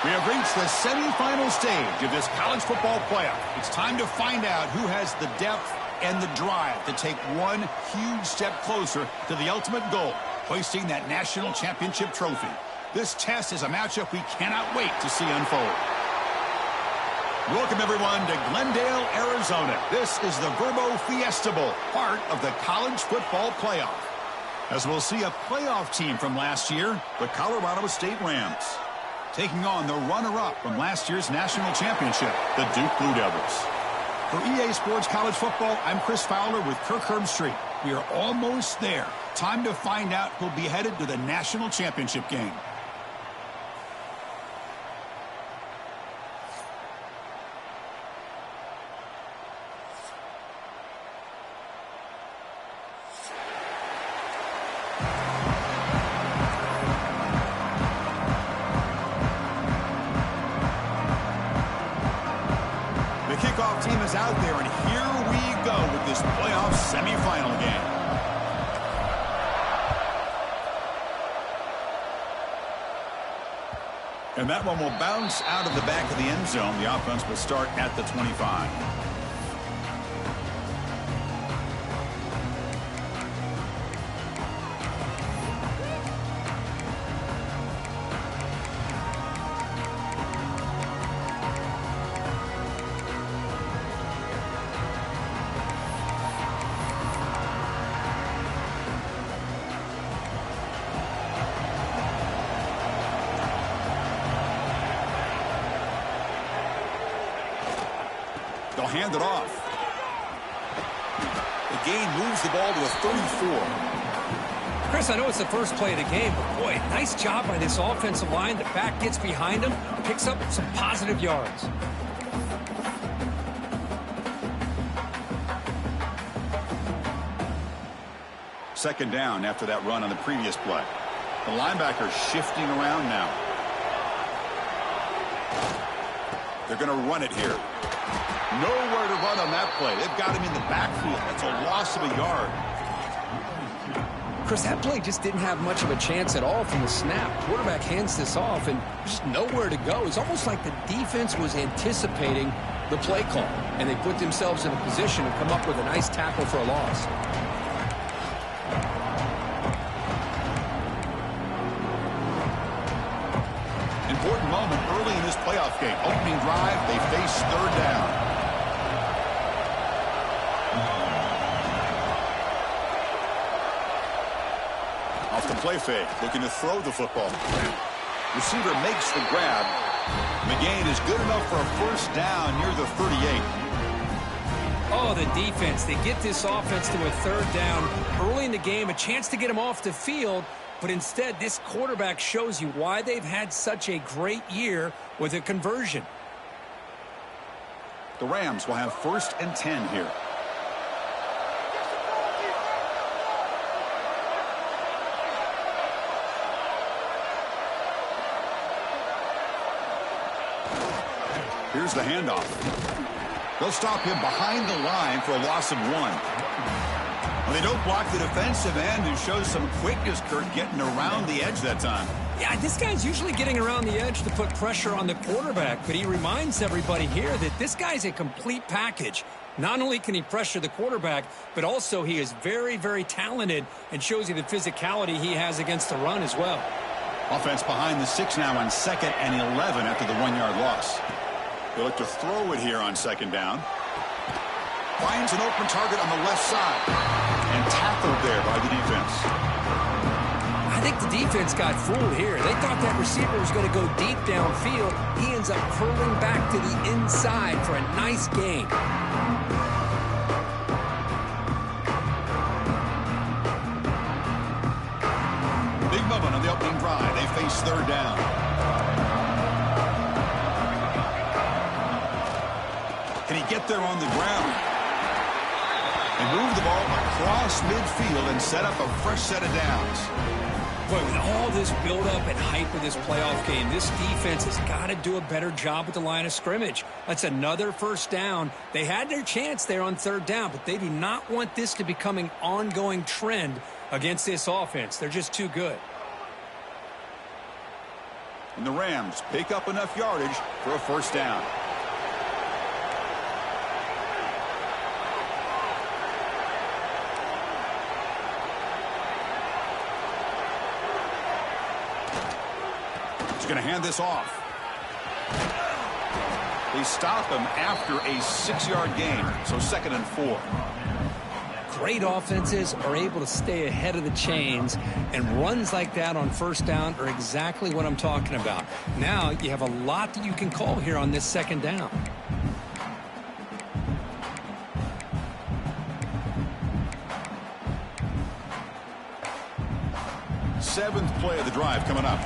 We have reached the semifinal stage of this college football playoff. It's time to find out who has the depth and the drive to take one huge step closer to the ultimate goal, hoisting that national championship trophy. This test is a matchup we cannot wait to see unfold. Welcome, everyone, to Glendale, Arizona. This is the Verbo Fiesta Bowl, part of the college football playoff. As we'll see a playoff team from last year, the Colorado State Rams, taking on the runner-up from last year's national championship, the Duke Blue Devils. For EA Sports College Football, I'm Chris Fowler with Kirk Herbstreit. We are almost there. Time to find out who'll be headed to the national championship game. The kickoff team is out there, and here we go with this playoff semifinal game. And that one will bounce out of the back of the end zone. The offense will start at the 25. They'll hand it off. The gain moves the ball to a 34. Chris, I know it's the first play of the game, but boy, nice job by this offensive line. The back gets behind him, picks up some positive yards. Second down after that run on the previous play. The linebacker shifting around now. They're going to run it here. Nowhere to run on that play. They've got him in the backfield. That's a loss of a yard. Chris, that play just didn't have much of a chance at all from the snap. Quarterback hands this off, and there's just nowhere to go. It's almost like the defense was anticipating the play call, and they put themselves in a position to come up with a nice tackle for a loss. Important moment early in this playoff game. Opening drive, they face third down. Off the play fake, looking to throw the football. Receiver makes the grab. The gain is good enough for a first down near the 38. Oh, the defense. They get this offense to a third down early in the game, a chance to get him off the field. But instead, this quarterback shows you why they've had such a great year with a conversion. The Rams will have 1st and 10 here. Here's the handoff. They'll stop him behind the line for a loss of 1. Well, they don't block the defensive end and show some quickness, Kurt, getting around the edge that time. Yeah, this guy's usually getting around the edge to put pressure on the quarterback, but he reminds everybody here that this guy's a complete package. Not only can he pressure the quarterback, but also he is very, very talented and shows you the physicality he has against the run as well. Offense behind the 6 now on 2nd and 11 after the 1-yard loss. They look to throw it here on 2nd down. Finds an open target on the left side. And tackled there by the defense. I think the defense got fooled here. They thought that receiver was going to go deep downfield. He ends up curling back to the inside for a nice gain. Big moment on the opening drive. They face third down. Can he get there on the ground? And move the ball across midfield and set up a fresh set of downs. Boy, with all this build-up and hype of this playoff game, this defense has got to do a better job at the line of scrimmage. That's another first down. They had their chance there on third down, but they do not want this to become an ongoing trend against this offense. They're just too good. And the Rams pick up enough yardage for a first down. He's going to hand this off. They stop him after a 6-yard gain, so 2nd and 4. Great offenses are able to stay ahead of the chains, and runs like that on first down are exactly what I'm talking about. Now you have a lot that you can call here on this 2nd down. Seventh play of the drive coming up.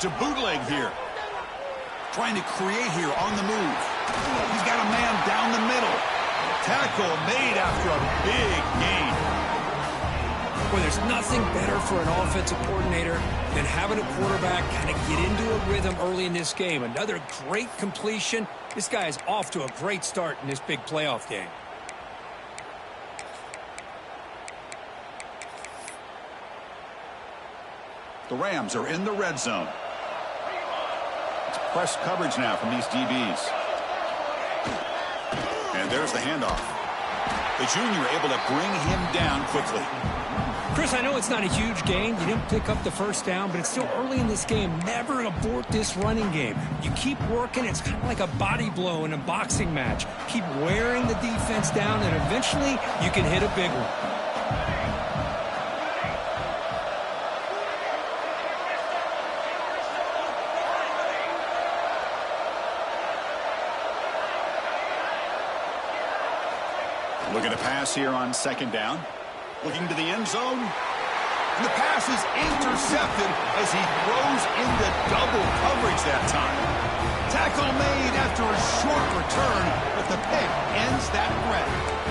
To bootleg here. Trying to create here on the move. He's got a man down the middle. Tackle made after a big gain. Well, there's nothing better for an offensive coordinator than having a quarterback kind of get into a rhythm early in this game. Another great completion. This guy is off to a great start in this big playoff game. The Rams are in the red zone. It's press coverage now from these DBs. And there's the handoff. The junior able to bring him down quickly. Chris, I know it's not a huge gain. You didn't pick up the first down, but it's still early in this game. Never abort this running game. You keep working. It's kind of like a body blow in a boxing match. Keep wearing the defense down, and eventually you can hit a big one. Looking to pass here on 2nd down. Looking to the end zone. And the pass is intercepted as he throws into double coverage that time. Tackle made after a short return, but the pick ends that threat.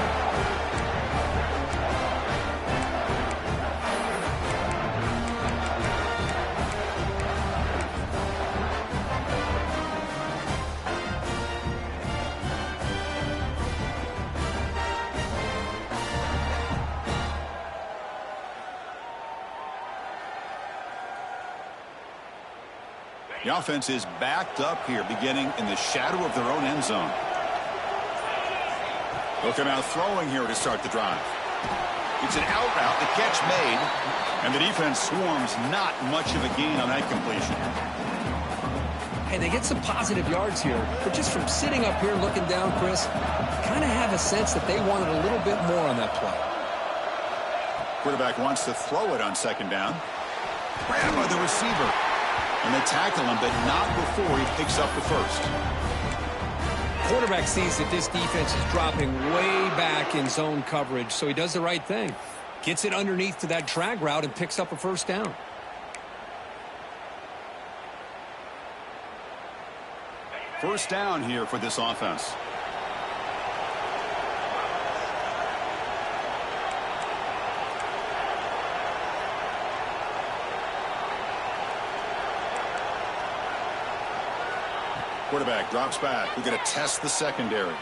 The offense is backed up here, beginning in the shadow of their own end zone. Looking out throwing here to start the drive. It's an out route, the catch made, and the defense swarms not much of a gain on that completion. Hey, they get some positive yards here, but just from sitting up here looking down, Chris, kind of have a sense that they wanted a little bit more on that play. Quarterback wants to throw it on 2nd down. Grabbed by the receiver. And they tackle him, but not before he picks up the first. Quarterback sees that this defense is dropping way back in zone coverage, so he does the right thing. Gets it underneath to that drag route and picks up a first down. First down here for this offense. Quarterback drops back. We're going to test the secondary.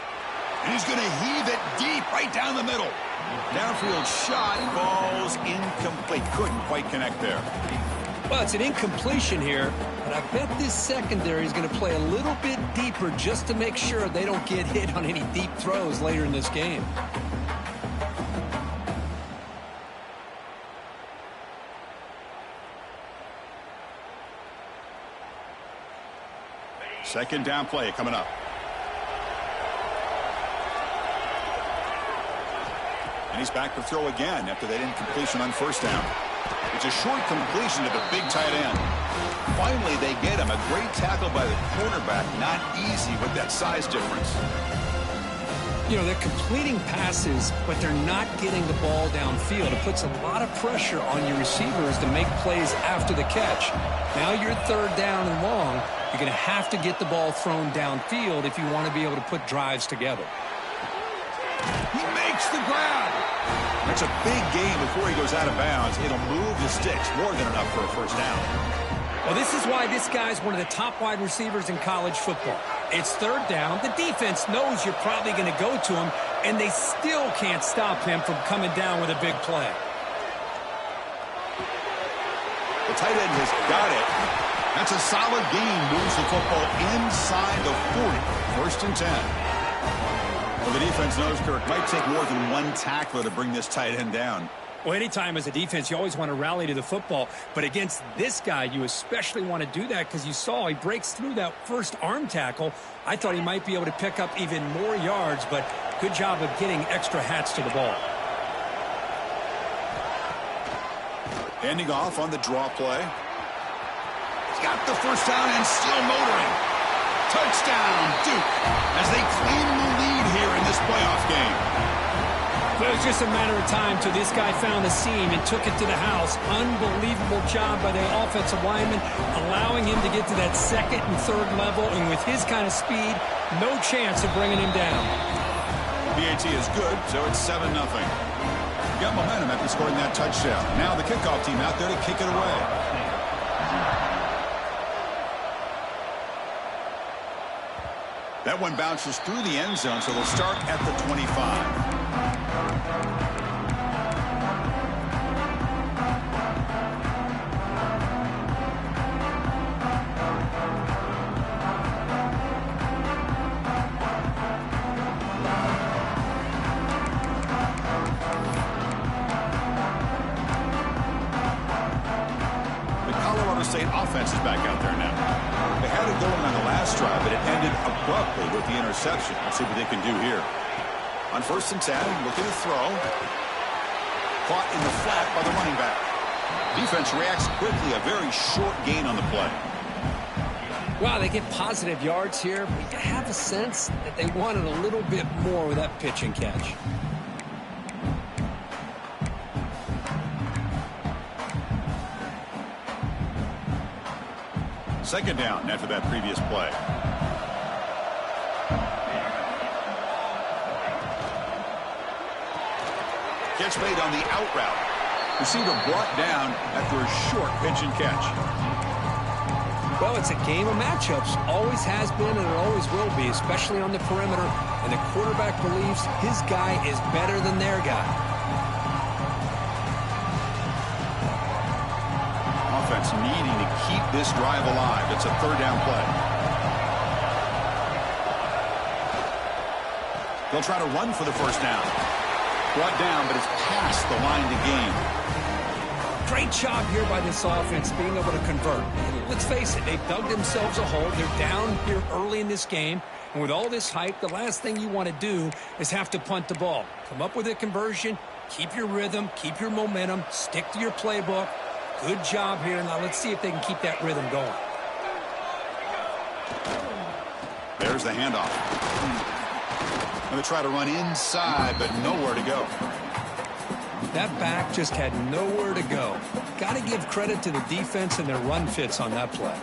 And he's going to heave it deep right down the middle. Downfield shot falls incomplete. Couldn't quite connect there. Well, it's an incompletion here, but I bet this secondary is going to play a little bit deeper just to make sure they don't get hit on any deep throws later in this game. Second down play coming up. And he's back to throw again after that incompletion on first down. It's a short completion to the big tight end. Finally, they get him. A great tackle by the cornerback. Not easy with that size difference. You know, they're completing passes, but they're not getting the ball downfield. It puts a lot of pressure on your receivers to make plays after the catch. Now you're 3rd down and long. You're going to have to get the ball thrown downfield if you want to be able to put drives together. He makes the grab. That's a big gain before he goes out of bounds. It'll move the sticks more than enough for a first down. Well, this is why this guy's one of the top wide receivers in college football. It's third down. The defense knows you're probably going to go to him, and they still can't stop him from coming down with a big play. The tight end has got it. That's a solid gain. Moves the football inside the 40. First and 10. Well, the defense knows, Kirk, might take more than one tackler to bring this tight end down. Well, anytime as a defense, you always want to rally to the football. But against this guy, you especially want to do that because you saw he breaks through that first arm tackle. I thought he might be able to pick up even more yards, but good job of getting extra hats to the ball. Handing off on the draw play. He's got the first down and still motoring. Touchdown, Duke, as they claim the lead here in this playoff game. It was just a matter of time till this guy found the seam and took it to the house. Unbelievable job by the offensive lineman, allowing him to get to that second and third level, and with his kind of speed, no chance of bringing him down. PAT is good, so it's 7-0. Got momentum after scoring that touchdown. Now the kickoff team out there to kick it away. That one bounces through the end zone, so they'll start at the 25. State offense is back out there now. They had it going on the last drive, but it ended abruptly with the interception. Let's see what they can do here. On first and 10, looking to throw. Caught in the flat by the running back. Defense reacts quickly. A very short gain on the play. Wow, they get positive yards here, but you have a sense that they wanted a little bit more with that pitch and catch. Second down after that previous play. Catch made on the out route. Receiver brought down after a short pitch and catch. Well, it's a game of matchups. Always has been and it always will be, especially on the perimeter. And the quarterback believes his guy is better than their guy. Offense needing to keep this drive alive. It's a third down play. They'll try to run for the first down. Brought down, but it's past the line to gain. Great job here by this offense being able to convert. And let's face it, they've dug themselves a hole. They're down here early in this game. And with all this hype, the last thing you want to do is have to punt the ball. Come up with a conversion, keep your rhythm, keep your momentum, stick to your playbook. Good job here. Now let's see if they can keep that rhythm going. There's the handoff. Going to try to run inside, but nowhere to go. That back just had nowhere to go. Got to give credit to the defense and their run fits on that play.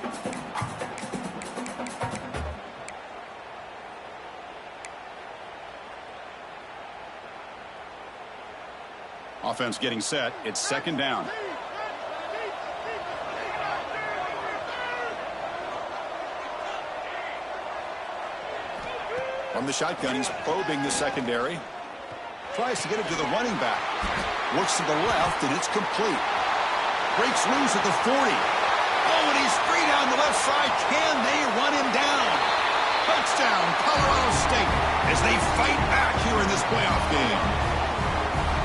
Offense getting set. It's second down. From the shotgun, he's probing the secondary. Tries to get it to the running back. Looks to the left, and it's complete. Breaks loose at the 40. Oh, and he's free down the left side. Can they run him down? Touchdown, Colorado State, as they fight back here in this playoff game.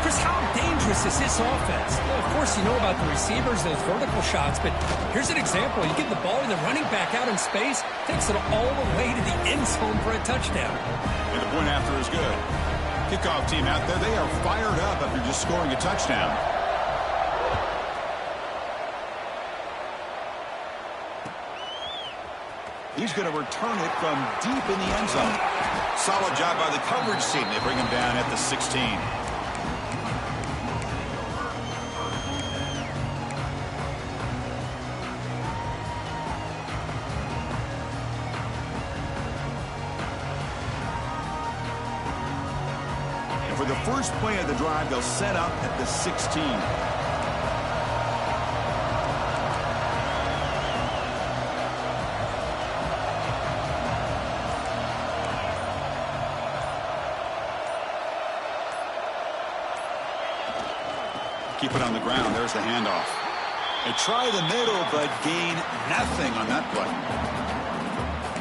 Chris, how dangerous is this offense? Well, of course, you know about the receivers, those vertical shots, but here's an example. You get the ball to the running back out in space, takes it all the way to the end zone for a touchdown. And the point after is good. Kickoff team out there, they are fired up after just scoring a touchdown. He's going to return it from deep in the end zone. Solid job by the coverage team. They bring him down at the 16. For the first play of the drive, they'll set up at the 16. Keep it on the ground. There's the handoff. They try the middle, but gain nothing on that play.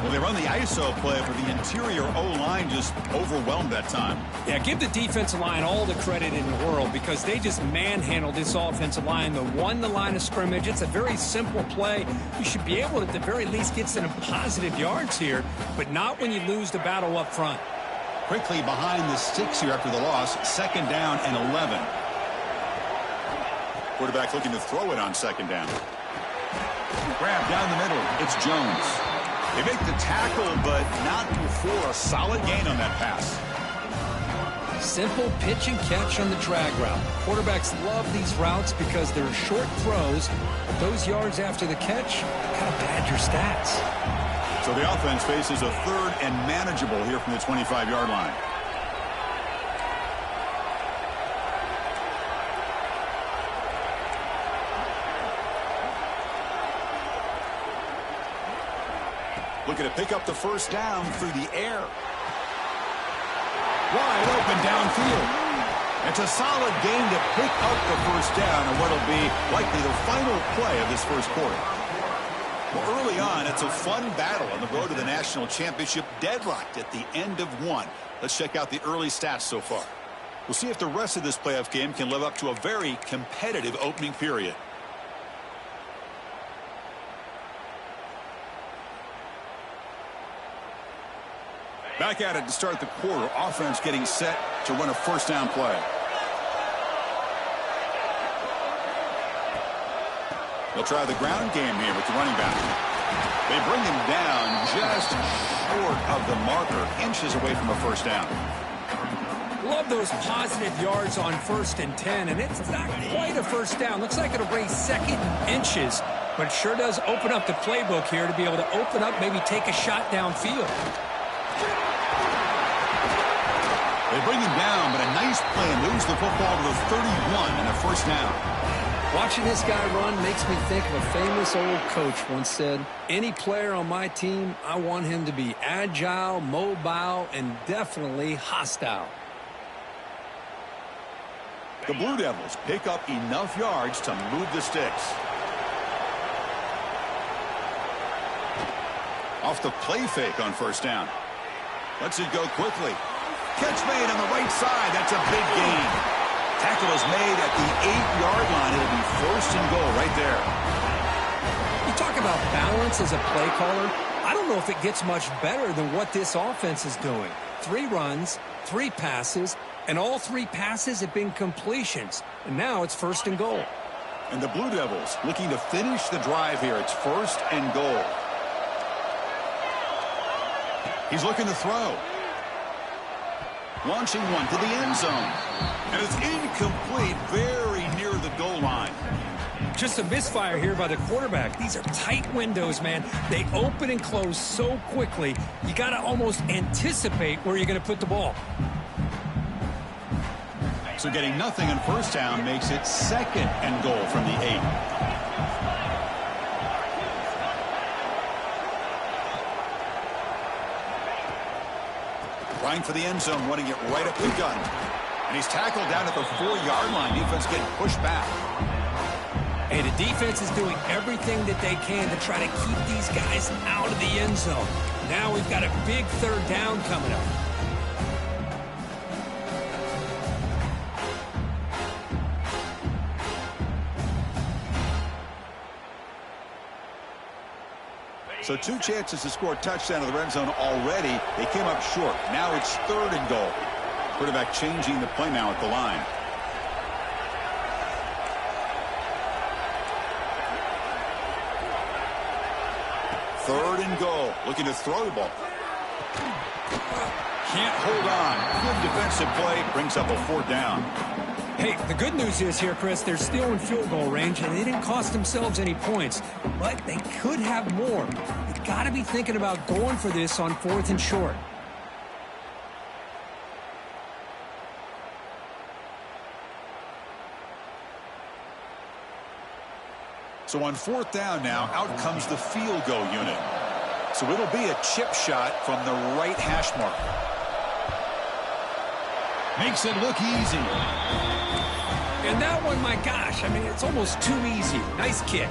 Well, they run the ISO play, but the interior O-line just overwhelmed that time. Yeah, give the defensive line all the credit in the world because they just manhandled this offensive line. They won the line of scrimmage. It's a very simple play. You should be able to, at the very least, get some positive yards here, but not when you lose the battle up front. Quickly behind the sticks here after the loss. 2nd down and 11. Quarterback looking to throw it on 2nd down. Grab down the middle. It's Jones. They make the tackle, but not before a solid gain on that pass. Simple pitch and catch on the drag route. Quarterbacks love these routes because they're short throws, but those yards after the catch kind of pad your stats. So the offense faces a 3rd and manageable here from the 25-yard line. Looking to pick up the 1st down through the air. Wide open downfield. It's a solid gain to pick up the 1st down on what will be likely the final play of this 1st quarter. Well, early on, it's a fun battle on the road to the national championship, deadlocked at the end of 1. Let's check out the early stats so far. We'll see if the rest of this playoff game can live up to a very competitive opening period. Back at it to start the quarter. Offense getting set to run a 1st down play. They'll try the ground game here with the running back. They bring him down just short of the marker, inches away from a 1st down. Love those positive yards on 1st and 10, and it's not quite a 1st down. Looks like it'll raise 2nd inches, but it sure does open up the playbook here to be able to open up, maybe take a shot downfield. They bring him down, but a nice play and moves the football to the 31 and a 1st down. Watching this guy run makes me think of a famous old coach once said, any player on my team, I want him to be agile, mobile, and definitely hostile. The Blue Devils pick up enough yards to move the sticks. Off the play fake on 1st down. Lets it go quickly. Catch made on the right side. That's a big gain. Tackle is made at the 8-yard line. It'll be 1st and goal right there. You talk about balance as a play caller. I don't know if it gets much better than what this offense is doing. 3 runs, 3 passes, and all 3 passes have been completions. And now it's 1st and goal. And the Blue Devils looking to finish the drive here. It's 1st and goal. He's looking to throw. Launching one to the end zone. And it's incomplete, very near the goal line. Just a misfire here by the quarterback. These are tight windows, man. They open and close so quickly, you got to almost anticipate where you're going to put the ball. So getting nothing on 1st down makes it 2nd and goal from the 8. Trying for the end zone, running it right up the gun. And he's tackled down at the 4-yard line. Defense getting pushed back. Hey, the defense is doing everything that they can to try to keep these guys out of the end zone. Now we've got a big 3rd down coming up. So 2 chances to score a touchdown in the red zone already. They came up short. Now it's 3rd and goal. Quarterback changing the play now at the line. Third and goal. Looking to throw the ball. Can't hold on. Good defensive play. Brings up a 4th down. Hey, the good news is here, Chris, they're still in field goal range, and they didn't cost themselves any points. But they could have more. You got to be thinking about going for this on 4th and short. So on 4th down now, out comes the field goal unit. So it'll be a chip shot from the right hash mark. Makes it look easy. And that one, my gosh, I mean, it's almost too easy. Nice kick.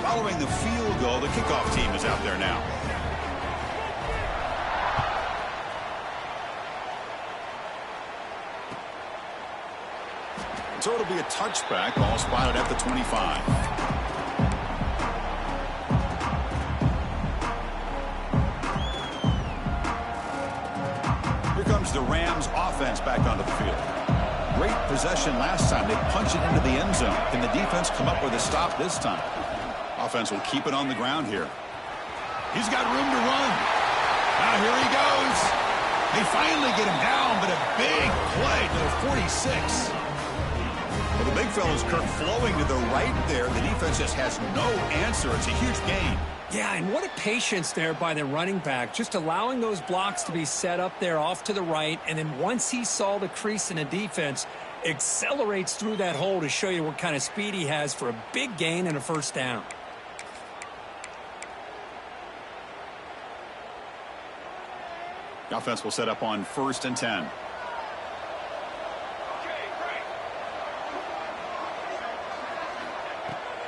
Following the field goal, the kickoff team is out there now. So it'll be a touchback, ball spotted at the 25. Here comes the Rams offense back onto the field. Great possession last time. They punch it into the end zone. Can the defense come up with a stop this time? Offense will keep it on the ground here. He's got room to run. Now here he goes. They finally get him down, but a big play to the 46. Well, the big fella's Kirk flowing to the right there. The defense just has no answer. It's a huge gain. Yeah, and what a patience there by the running back, just allowing those blocks to be set up there off to the right, and then once he saw the crease in the defense, accelerates through that hole to show you what kind of speed he has for a big gain and a first down. The offense will set up on 1st and 10.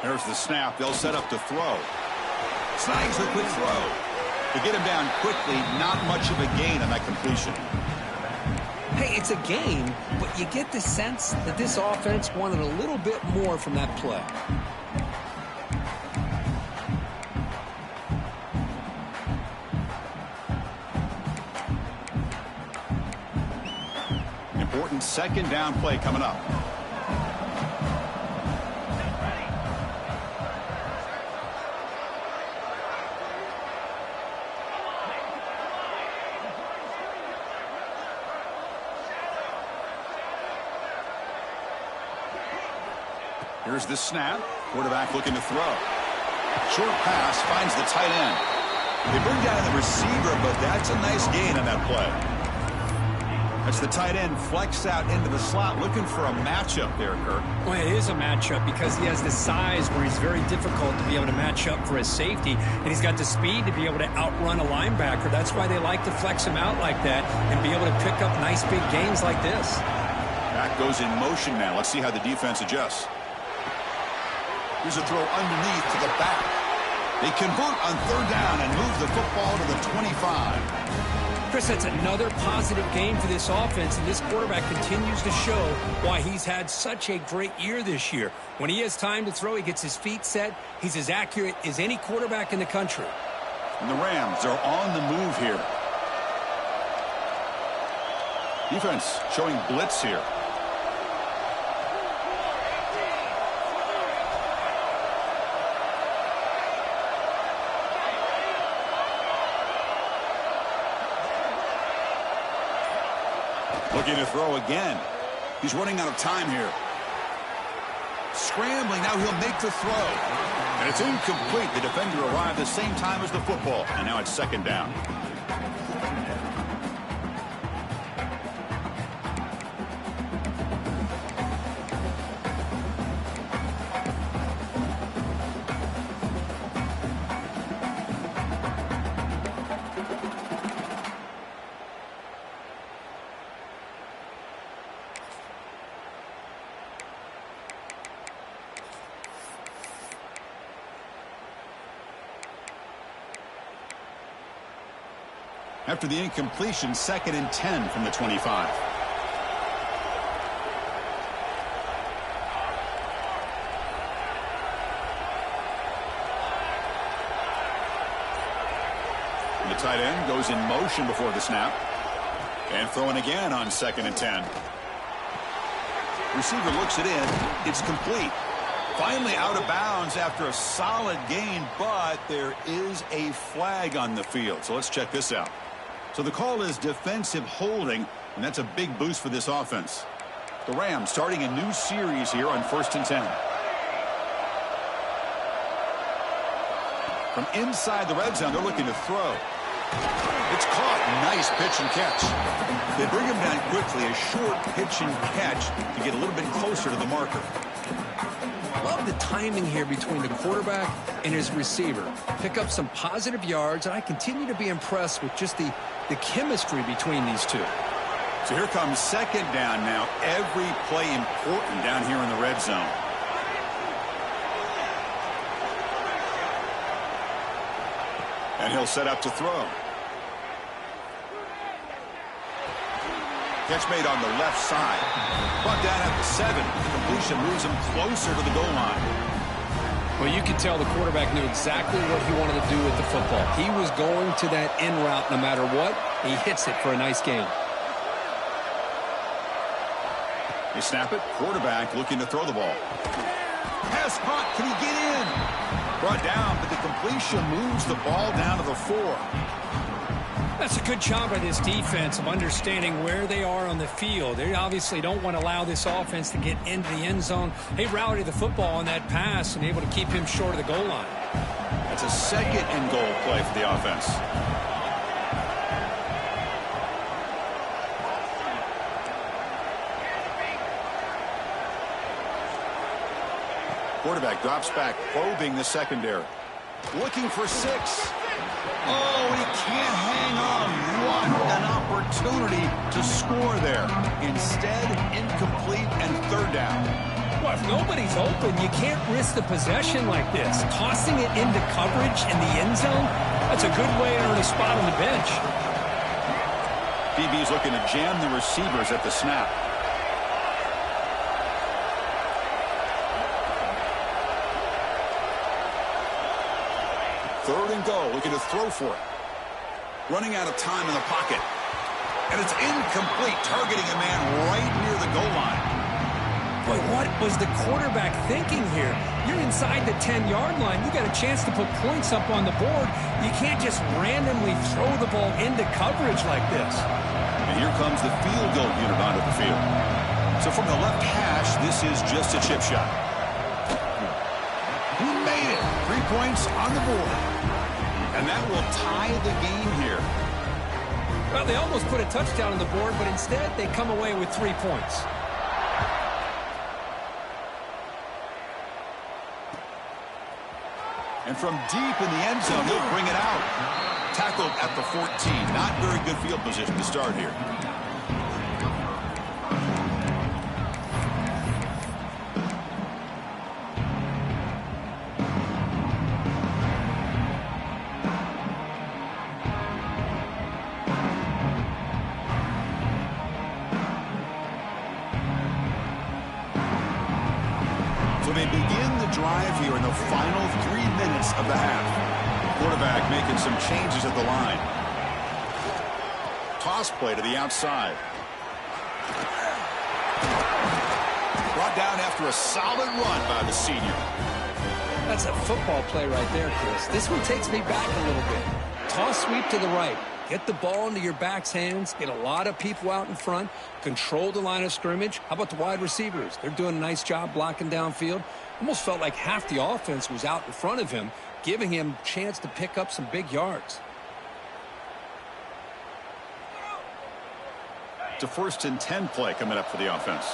There's the snap. They'll set up to throw. Snags the quick throw. To get him down quickly, not much of a gain on that completion. Hey, it's a gain, but you get the sense that this offense wanted a little bit more from that play. Important second down play coming up. Here's the snap. Quarterback looking to throw. Short pass finds the tight end. They bring down the receiver, but that's a nice gain on that play. That's the tight end flex out into the slot, looking for a matchup there, Kirk. Well, it is a matchup because he has the size where he's very difficult to be able to match up for his safety, and he's got the speed to be able to outrun a linebacker. That's why they like to flex him out like that and be able to pick up nice big gains like this. Back goes in motion now. Let's see how the defense adjusts. Here's a throw underneath to the back. They convert on 3rd down and move the football to the 25. Chris, that's another positive game for this offense, and this quarterback continues to show why he's had such a great year this year. When he has time to throw, he gets his feet set. He's as accurate as any quarterback in the country. And the Rams are on the move here. Defense showing blitz here. Looking to throw again. He's running out of time here. Scrambling, now he'll make the throw. And it's incomplete. The defender arrived the same time as the football. And now it's 2nd down. After the incompletion, 2nd and 10 from the 25. And the tight end goes in motion before the snap. And throwing again on 2nd and 10. Receiver looks it in. It's complete. Finally out of bounds after a solid gain, but there is a flag on the field. So let's check this out. So the call is defensive holding, and that's a big boost for this offense. The Rams starting a new series here on 1st and 10. From inside the red zone, they're looking to throw. It's caught. Nice pitch and catch. They bring him down quickly. A short pitch and catch to get a little bit closer to the marker. Love the timing here between the quarterback and his receiver. Pick up some positive yards, and I continue to be impressed with just the chemistry between these two. So here comes second down now. Every play important down here in the red zone. And he'll set up to throw. Catch made on the left side. Brought down at the 7. The completion moves him closer to the goal line. Well, you could tell the quarterback knew exactly what he wanted to do with the football. He was going to that in route no matter what. He hits it for a nice gain. They snap it. Quarterback looking to throw the ball. Pass caught. Can he get in? Brought down, but the completion moves the ball down to the 4. That's a good job by this defense of understanding where they are on the field. They obviously don't want to allow this offense to get into the end zone. They rallied the football on that pass and able to keep him short of the goal line. That's a second and goal play for the offense. Quarterback drops back, probing the secondary. Looking for 6. Oh, he can't hang on. What an opportunity to score there. Instead, incomplete and third down. Well, if nobody's open, you can't risk the possession like this. Tossing it into coverage in the end zone, that's a good way to earn a spot on the bench. DB's looking to jam the receivers at the snap. Third and goal, looking to throw for it. Running out of time in the pocket. And it's incomplete, targeting a man right near the goal line. Boy, what was the quarterback thinking here? You're inside the 10-yard line. You got a chance to put points up on the board. You can't just randomly throw the ball into coverage like this. And here comes the field goal unit onto the field. So from the left hash, this is just a chip shot. He made it. 3 points on the board. And that will tie the game here. Well, they almost put a touchdown on the board, but instead they come away with 3 points. And from deep in the end zone, he'll bring it out. Tackled at the 14. Not very good field position to start here. So they begin the drive here in the final 3 minutes of the half. Quarterback making some changes at the line. Toss play to the outside. Brought down after a solid run by the senior. That's a football play right there, Chris. This one takes me back a little bit. Toss sweep to the right. Get the ball into your back's hands. Get a lot of people out in front. Control the line of scrimmage. How about the wide receivers? They're doing a nice job blocking downfield. Almost felt like half the offense was out in front of him, giving him a chance to pick up some big yards. It's a 1st and 10 play coming up for the offense.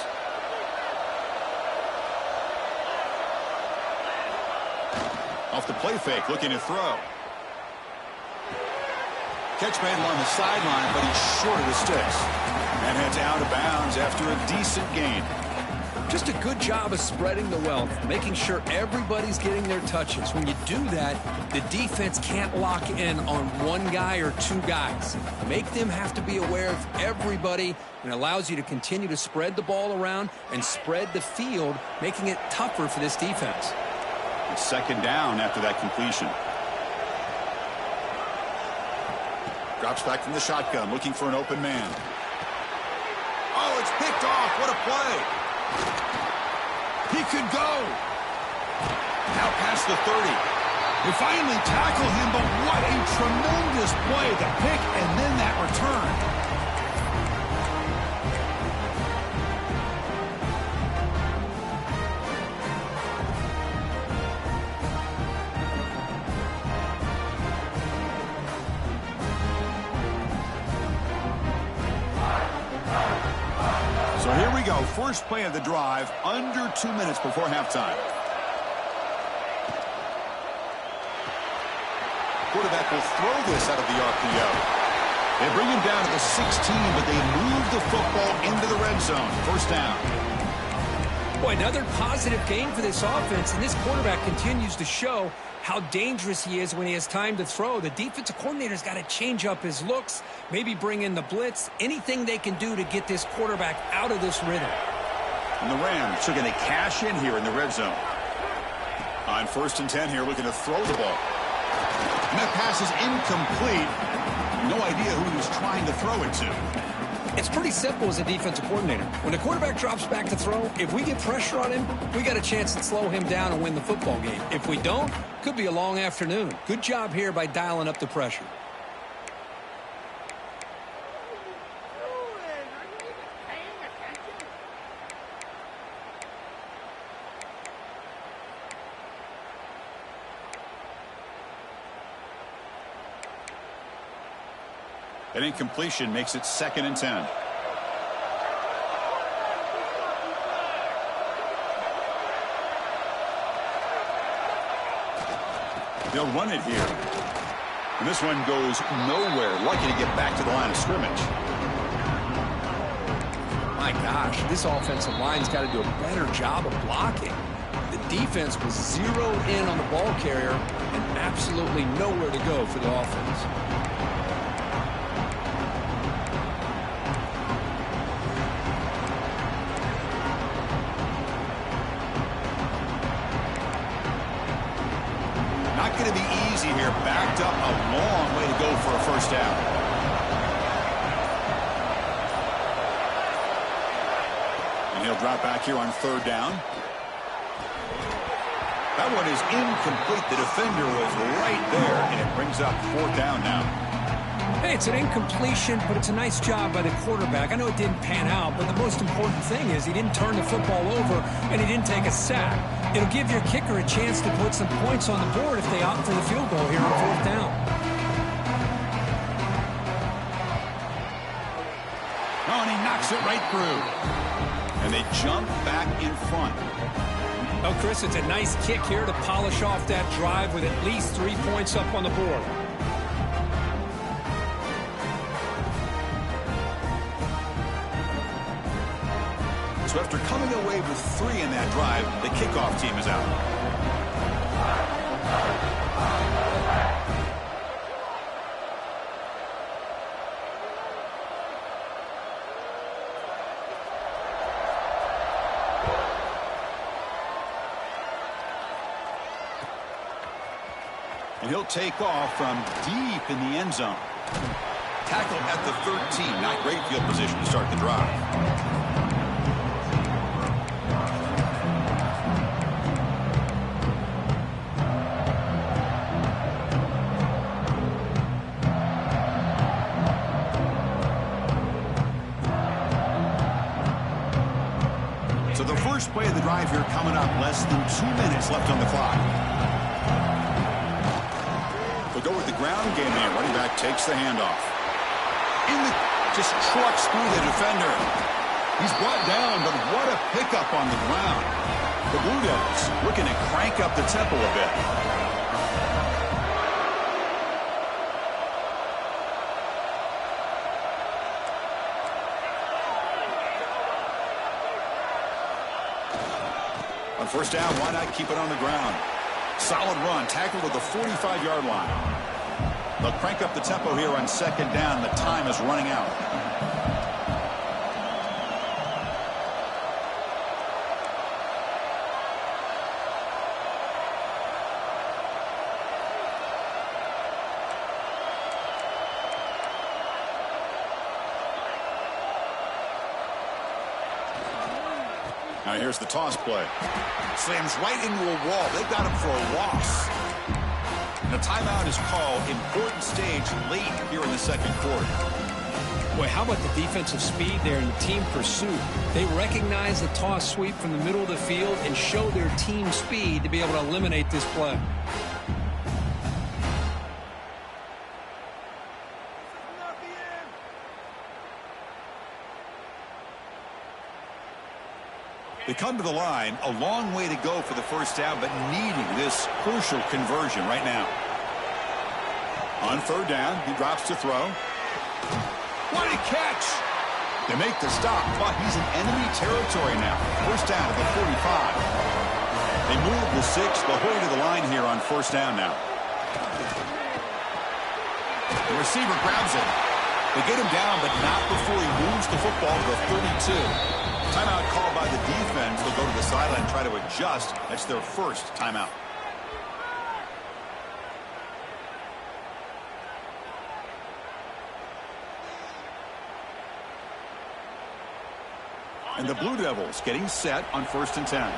Off the play fake, looking to throw. Catch made along the sideline, but he's short of the sticks. And heads out of bounds after a decent gain. Just a good job of spreading the wealth, making sure everybody's getting their touches. When you do that, the defense can't lock in on one guy or 2 guys. Make them have to be aware of everybody, and allows you to continue to spread the ball around and spread the field, making it tougher for this defense. It's second down after that completion. Drops back from the shotgun, looking for an open man. Oh, it's picked off. What a play. He could go. Now past the 30. They finally tackle him, but what a tremendous play. The pick and then that return. So here we go. First play of the drive, under 2 minutes before halftime. Quarterback will throw this out of the RPO. They bring him down to the 16, but they move the football into the red zone. First down. Boy, another positive game for this offense, and this quarterback continues to show how dangerous he is when he has time to throw. The defensive coordinator's got to change up his looks, maybe bring in the blitz, anything they can do to get this quarterback out of this rhythm. And the Rams are going to cash in here in the red zone. On 1st and 10 here, looking to throw the ball. And that pass is incomplete. No idea who he was trying to throw it to. It's pretty simple as a defensive coordinator. When the quarterback drops back to throw, if we get pressure on him, we got a chance to slow him down and win the football game. If we don't, could be a long afternoon. Good job here by dialing up the pressure. An incompletion makes it 2nd and 10. They'll run it here. And this one goes nowhere. Lucky to get back to the line of scrimmage. My gosh, this offensive line's got to do a better job of blocking. The defense was zeroed in on the ball carrier and absolutely nowhere to go for the offense. Not going to be easy here. Backed up a long way to go for a first down. And he'll drop back here on 3rd down. That one is incomplete. The defender was right there, and it brings up 4th down now. Hey, it's an incompletion, but it's a nice job by the quarterback. I know it didn't pan out, but the most important thing is he didn't turn the football over and he didn't take a sack. It'll give your kicker a chance to put some points on the board if they opt for the field goal here on 4th down. Oh, and he knocks it right through. And they jump back in front. Oh, Chris, it's a nice kick here to polish off that drive with at least 3 points up on the board. So after coming away with 3 in that drive, the kickoff team is out. And he'll take off from deep in the end zone. Tackle at the 13. Not great field position to start the drive. So the first play of the drive here coming up. Less than 2 minutes left on the clock. They'll go with the ground game here. Running back takes the handoff. Just trucks through the defender. He's brought down, but what a pickup on the ground. The Blue Devils looking to crank up the tempo a bit. On first down, why not keep it on the ground? Solid run, tackled at the 45-yard line. They'll crank up the tempo here on 2nd down. The time is running out. Now here's the toss play. Slams right into a wall. They've got him for a loss. And a timeout is called. Important stage late here in the 2nd quarter. Boy, how about the defensive speed there in the team pursuit? They recognize the toss sweep from the middle of the field and show their team speed to be able to eliminate this play. They come to the line, a long way to go for the first down, but needing this crucial conversion right now. On 3rd down, he drops to throw. What a catch! They make the stop, but he's in enemy territory now. First down at the 45. They move the 6. They'll hurry to the line here on first down now. The receiver grabs it. They get him down, but not before he moves the football to the 32. Timeout called by the defense. They'll go to the sideline and try to adjust. That's their first timeout. And the Blue Devils getting set on first and 10.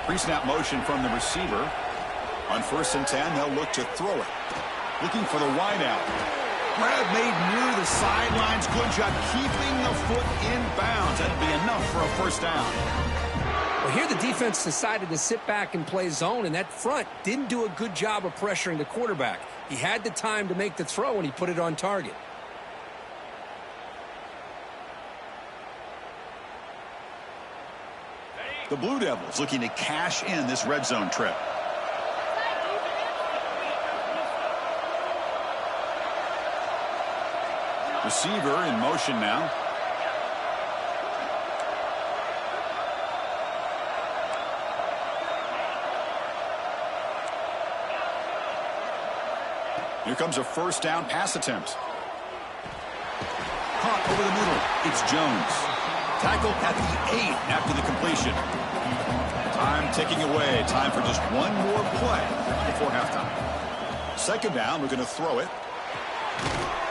Pre-snap motion from the receiver. On first and 10, they'll look to throw it. Looking for the wideout. Grab made near the sidelines. Good job keeping the foot in bounds. That'd be enough for a first down. Well, here the defense decided to sit back and play zone, and that front didn't do a good job of pressuring the quarterback. He had the time to make the throw, and he put it on target. The Blue Devils looking to cash in this red zone trip. Receiver in motion now. Here comes a first down pass attempt. Caught over the middle. It's Jones. Tackled at the 8 after the completion. Time ticking away. Time for just one more play before halftime. Second down. We're going to throw it.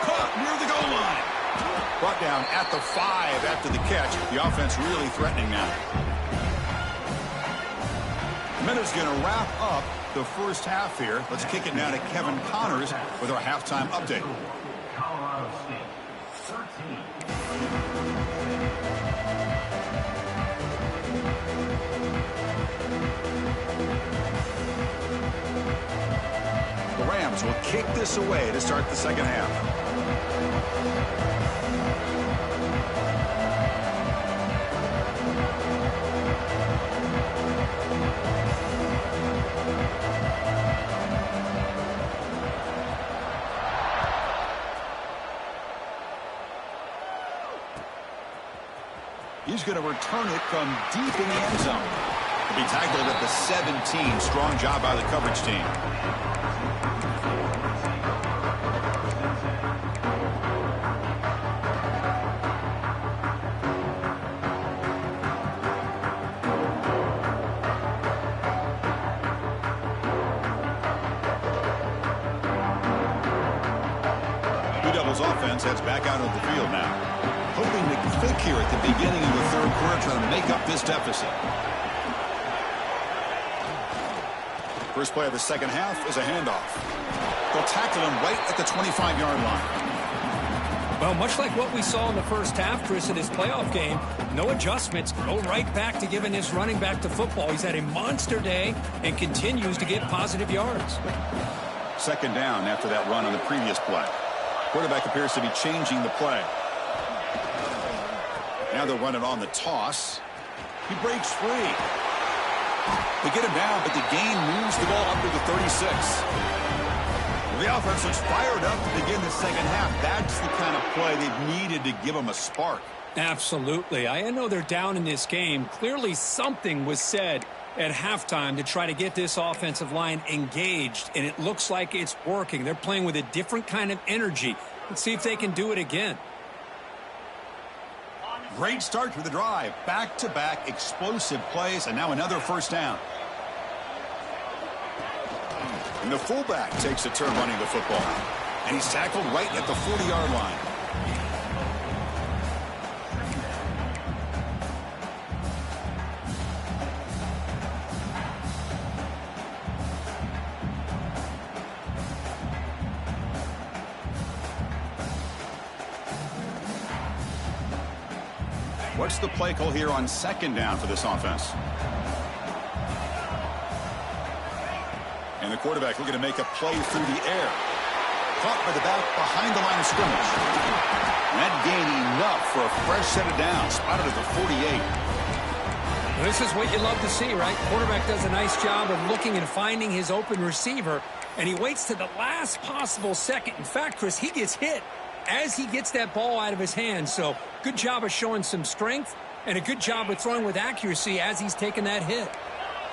Caught near the goal line. Brought down at the 5 after the catch. The offense really threatening now. Minute's going to wrap up the first half here. Let's kick it now to Kevin Connors with our halftime update. Colorado State, 13. The Rams will kick this away to start the second half. He's going to return it from deep in the end zone. He'll be tackled at the 17. Strong job by the coverage team. Blue Devils offense heads back out of the field now. Hoping to click here at the beginning of the third quarter, trying to make up this deficit. First play of the second half is a handoff. They'll tackle him right at the 25-yard line. Well, much like what we saw in the first half, Chris, in his playoff game, no adjustments. Go right back to giving this running back to football. He's had a monster day and continues to get positive yards. Second down after that run on the previous play. Quarterback appears to be changing the play. Now they'll run it on the toss. He breaks free. They get him down, but the gain moves the ball up to the 36. The offense looks fired up to begin the second half. That's the kind of play they've needed to give them a spark. Absolutely. I know they're down in this game. Clearly something was said at halftime to try to get this offensive line engaged, and it looks like it's working. They're playing with a different kind of energy. Let's see if they can do it again. Great start to the drive. Back-to-back explosive plays, and now another first down. And the fullback takes a turn running the football. And he's tackled right at the 40-yard line. What's the play call here on second down for this offense? And the quarterback looking to make a play through the air. Caught by the back behind the line of scrimmage. And that gained enough for a fresh set of downs. Spotted at the 48. Well, this is what you love to see, right? Quarterback does a nice job of looking and finding his open receiver, and he waits to the last possible second. In fact, Chris, he gets hit as he gets that ball out of his hands. So good job of showing some strength and a good job of throwing with accuracy as he's taking that hit.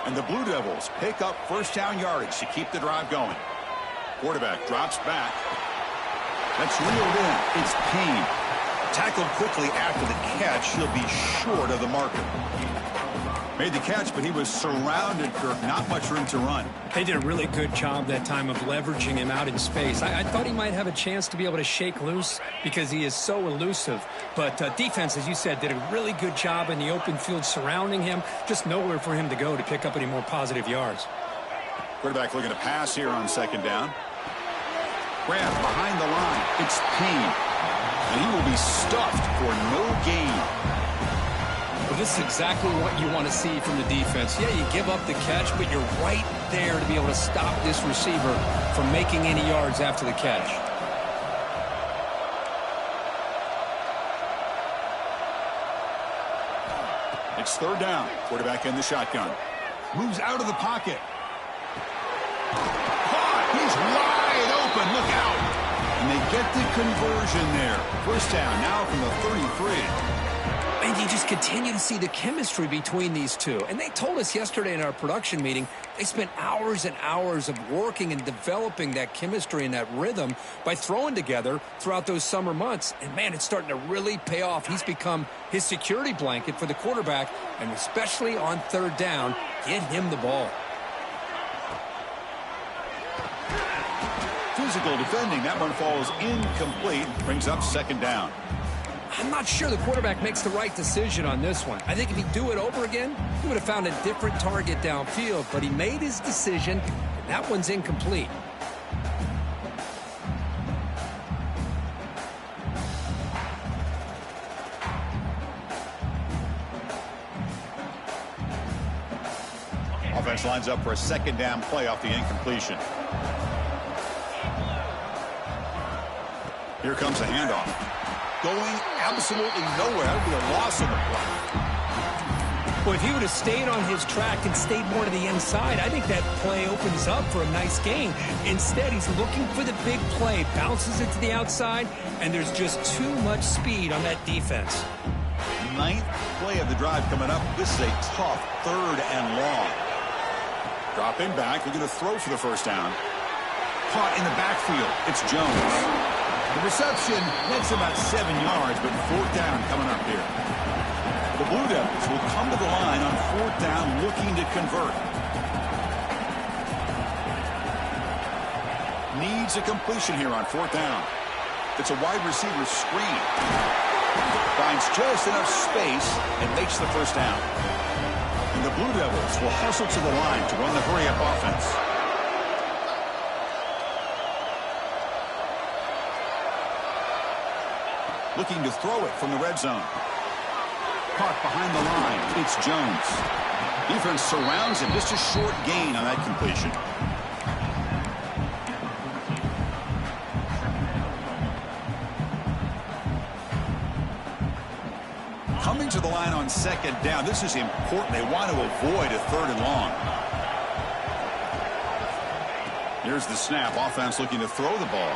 And the Blue Devils pick up first down yardage to keep the drive going. Quarterback drops back. That's reeled in. It's Payne. Tackled quickly after the catch. He'll be short of the marker. Made the catch, but he was surrounded, Kirk. Not much room to run. They did a really good job that time of leveraging him out in space. I thought he might have a chance to be able to shake loose because he is so elusive. But defense, as you said, did a really good job in the open field surrounding him. Just nowhere for him to go to pick up any more positive yards. Quarterback looking to pass here on second down. Grab behind the line. It's Payne. And he will be stuffed for no gain. Well, this is exactly what you want to see from the defense. Yeah, you give up the catch, but you're right there to be able to stop this receiver from making any yards after the catch. It's third down. Quarterback in the shotgun. Moves out of the pocket. Caught. He's wide open. Look out. And they get the conversion there. First down now from the 33. And you just continue to see the chemistry between these two. And they told us yesterday in our production meeting, they spent hours and hours of working and developing that chemistry and that rhythm by throwing together throughout those summer months. And, man, it's starting to really pay off. He's become his security blanket for the quarterback, and especially on third down, get him the ball. Physical defending. That one falls incomplete. Brings up second down. I'm not sure the quarterback makes the right decision on this one. I think if he'd do it over again, he would have found a different target downfield, but he made his decision, and that one's incomplete. Offense lines up for a second down play off the incompletion. Here comes a handoff. Going absolutely nowhere. That would be a loss of the play. Well, if he would have stayed on his track and stayed more to the inside, I think that play opens up for a nice gain. Instead, he's looking for the big play, bounces it to the outside, and there's just too much speed on that defense. Ninth play of the drive coming up. This is a tough third and long. Dropping back. They're going to throw for the first down. Caught in the backfield. It's Jones. The reception nets about 7 yards, but fourth down coming up here. The Blue Devils will come to the line on fourth down looking to convert. Needs a completion here on fourth down. It's a wide receiver screen. Finds just enough space and makes the first down. And the Blue Devils will hustle to the line to run the hurry-up offense. Looking to throw it from the red zone. Caught behind the line. It's Jones. Defense surrounds him. Just a short gain on that completion. Coming to the line on second down. This is important. They want to avoid a third and long. Here's the snap. Offense looking to throw the ball.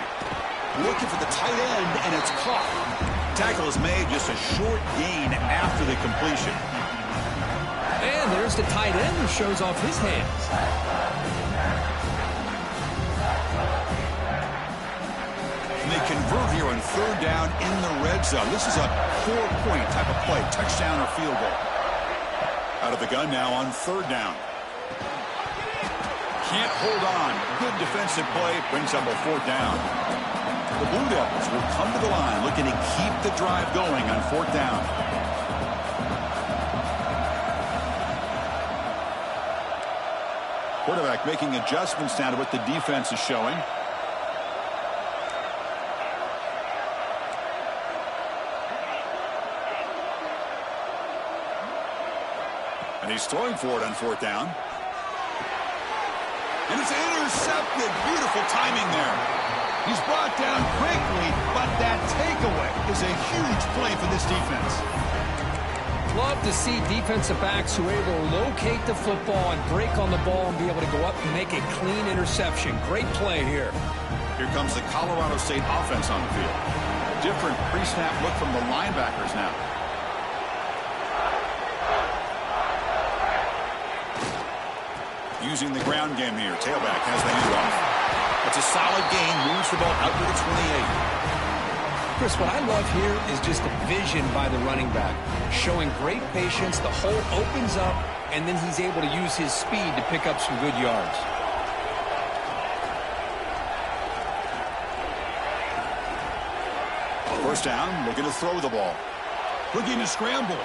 Looking for the tight end, and it's caught. Tackle is made, just a short gain after the completion. And there's the tight end who shows off his hands. And they convert here on third down in the red zone. This is a 4-point type of play, touchdown or field goal. Out of the gun now on third down. Can't hold on. Good defensive play, brings up a fourth down. The Blue Devils will come to the line looking to keep the drive going on fourth down. Quarterback making adjustments now to what the defense is showing. And he's throwing for it on fourth down. And it's intercepted. Beautiful timing there. He's brought down quickly, but that takeaway is a huge play for this defense. Love to see defensive backs who are able to locate the football and break on the ball and be able to go up and make a clean interception. Great play here. Here comes the Colorado State offense on the field. Different pre-snap look from the linebackers now. Using the ground game here. Tailback has the handoff. It's a solid gain. Moves the ball out to the 28. Chris, what I love here is just the vision by the running back. Showing great patience. The hole opens up, and then he's able to use his speed to pick up some good yards. First down, looking to throw the ball. Looking to scramble.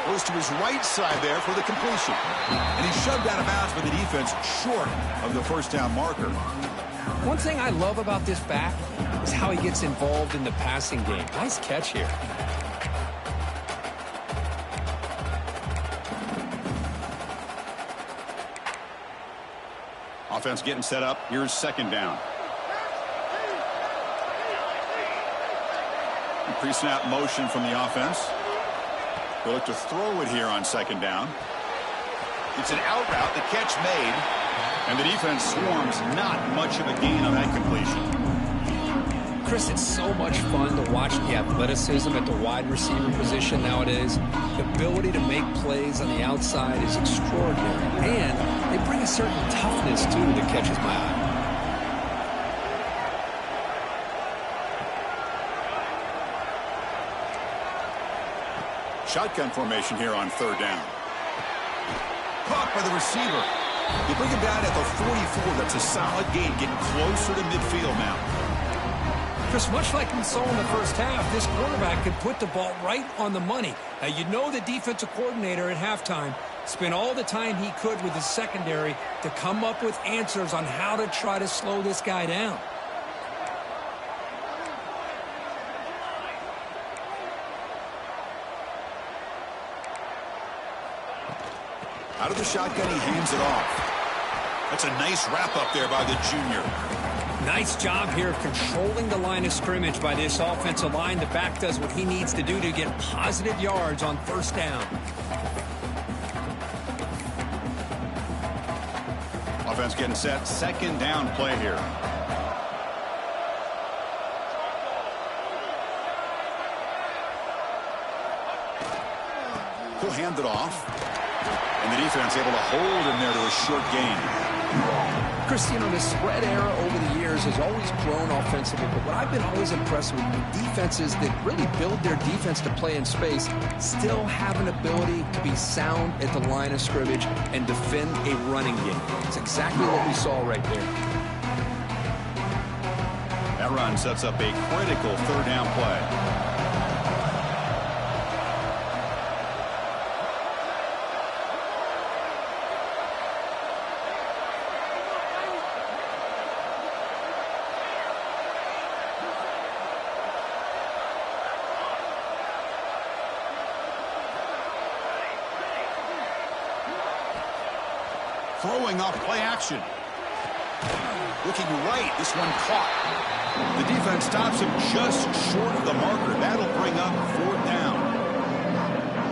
Goes to his right side there for the completion. And he's shoved out of bounds by the defense short of the first down marker. One thing I love about this back is how he gets involved in the passing game. Nice catch here. Offense getting set up. Here's second down. Pre-snap motion from the offense. They'll look to throw it here on second down. It's an out route. The catch made. And the defense swarms. Not much of a gain on that completion. Chris, it's so much fun to watch the athleticism at the wide receiver position nowadays. The ability to make plays on the outside is extraordinary. And they bring a certain toughness, too, that catches my eye. Shotgun formation here on third down. Caught by the receiver. They bring him down at the 44. That's a solid gain. Getting closer to midfield now. Chris, much like we saw in the first half, this quarterback can put the ball right on the money. Now, you know the defensive coordinator at halftime spent all the time he could with his secondary to come up with answers on how to try to slow this guy down. Out of the shotgun, he hands it off. That's a nice wrap-up there by the junior. Nice job here of controlling the line of scrimmage by this offensive line. The back does what he needs to do to get positive yards on first down. Offense getting set. Second down play here. He'll hand it off. And the defense able to hold him there to a short gain. Chris, you know, the spread era over the years has always grown offensively, but what I've been always impressed with defenses that really build their defense to play in space still have an ability to be sound at the line of scrimmage and defend a running game. It's exactly what we saw right there. That run sets up a critical third down play. Throwing off play action. Looking right. This one caught. The defense stops him just short of the marker. That'll bring up fourth down.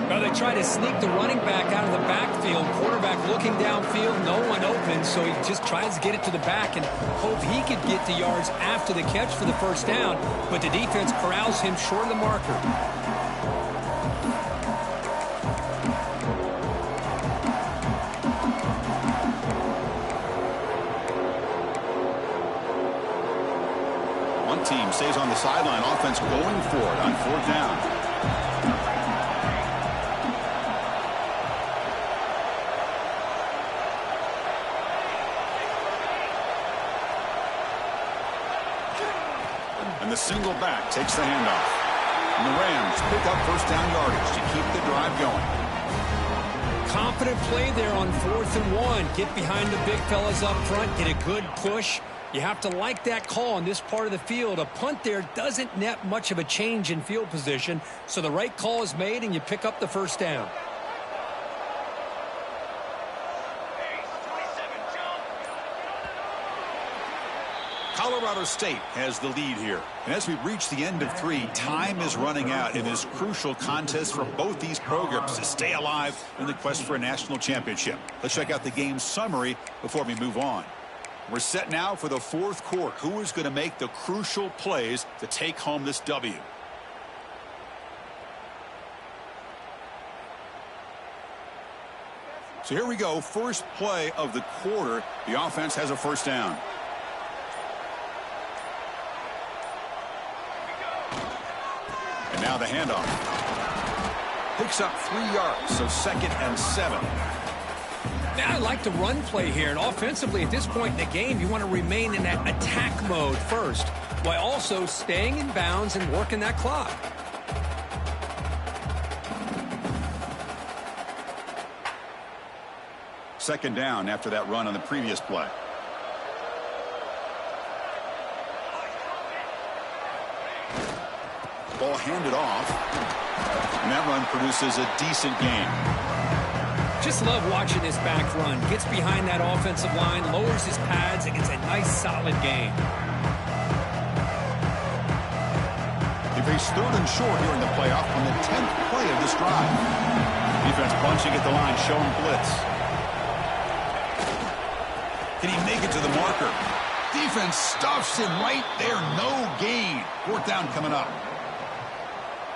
Well, they try to sneak the running back out of the backfield. Quarterback looking downfield. No one open, so he just tries to get it to the back and hope he could get the yards after the catch for the first down. But the defense corrals him short of the marker. Team stays on the sideline. Offense going for it on fourth down. And the single back takes the handoff. And the Rams pick up first down yardage to keep the drive going. Confident play there on 4th and 1. Get behind the big fellas up front. Get a good push. You have to like that call on this part of the field. A punt there doesn't net much of a change in field position, so the right call is made and you pick up the first down. Colorado State has the lead here. And as we reach the end of 3, time is running out in this crucial contest for both these programs to stay alive in the quest for a national championship. Let's check out the game summary before we move on. We're set now for the 4th quarter. Who is going to make the crucial plays to take home this W? So here we go. First play of the quarter. The offense has a first down. And now the handoff. Picks up 3 yards, so 2nd and 7. Now I like the run play here, and offensively at this point in the game, you want to remain in that attack mode first, while also staying in bounds and working that clock. Second down after that run on the previous play. Ball handed off. And that run produces a decent gain. Just love watching this back run. Gets behind that offensive line, lowers his pads, and gets a nice solid gain. They face 3rd and short here in the playoff on the 10th play of this drive. Defense bunching at the line, showing blitz. Can he make it to the marker? Defense stuffs him right there. No gain. 4th down coming up.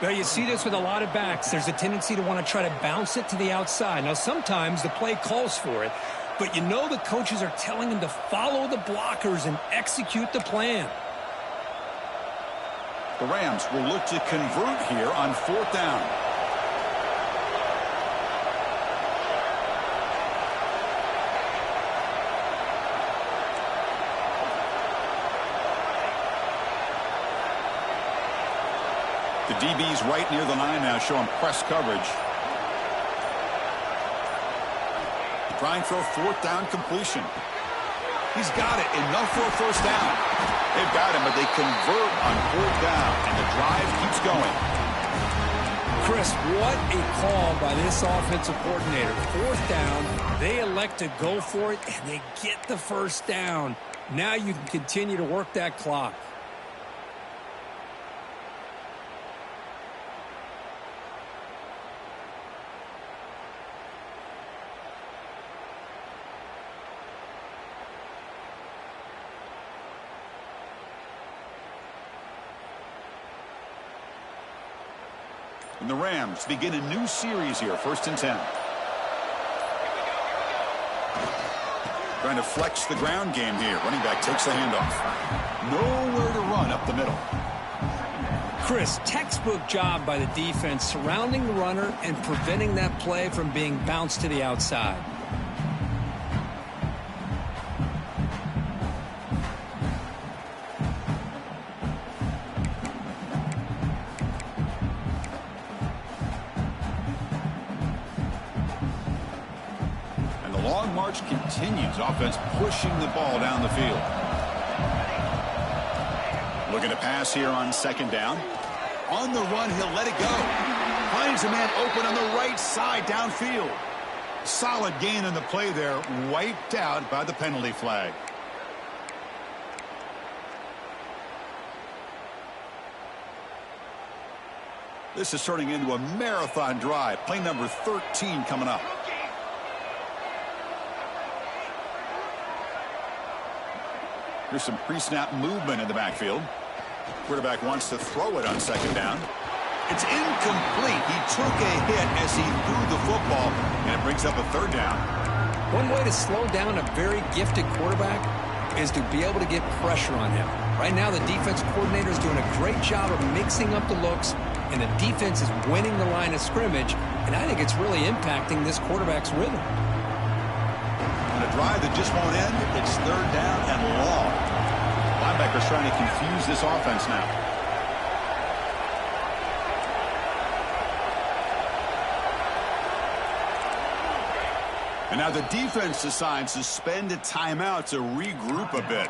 Well, you see this with a lot of backs. There's a tendency to want to try to bounce it to the outside. Now, sometimes the play calls for it, but you know the coaches are telling them to follow the blockers and execute the plan. The Rams will look to convert here on 4th down. The DB's right near the line now, showing press coverage. Trying for a 4th down completion. He's got it. Enough for a first down. They've got him, but they convert on 4th down, and the drive keeps going. Chris, what a call by this offensive coordinator. 4th down, they elect to go for it, and they get the first down. Now you can continue to work that clock. And the Rams begin a new series here, 1st and 10. Trying to flex the ground game here. Running back takes the handoff. Nowhere to run up the middle. Chris, textbook job by the defense surrounding the runner and preventing that play from being bounced to the outside. March continues. Offense pushing the ball down the field. Looking to pass here on 2nd down. On the run, he'll let it go. Finds a man open on the right side downfield. Solid gain on the play there. Wiped out by the penalty flag. This is turning into a marathon drive. Play number 13 coming up. There's some pre-snap movement in the backfield. Quarterback wants to throw it on 2nd down. It's incomplete. He took a hit as he threw the football, and it brings up a 3rd down. One way to slow down a very gifted quarterback is to be able to get pressure on him. Right now, the defense coordinator is doing a great job of mixing up the looks, and the defense is winning the line of scrimmage, and I think it's really impacting this quarterback's rhythm. A drive that just won't end. It's 3rd down and long. Linebackers trying to confuse this offense now. And now the defense decides to spend a timeout to regroup a bit.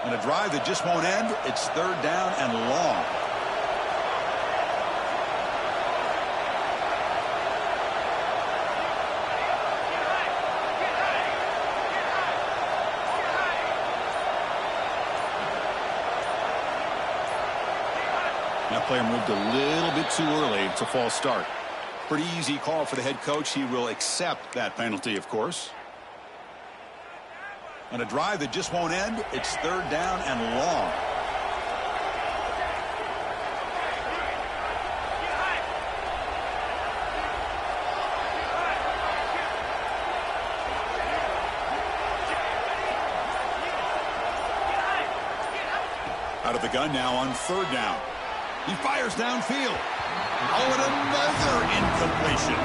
And a drive that just won't end. It's third down and long. That player moved a little bit too early. It's a false start. Pretty easy call for the head coach. He will accept that penalty, of course. On a drive that just won't end, it's third down and long. Out of the gun now on third down. He fires downfield. Oh, and another incompletion.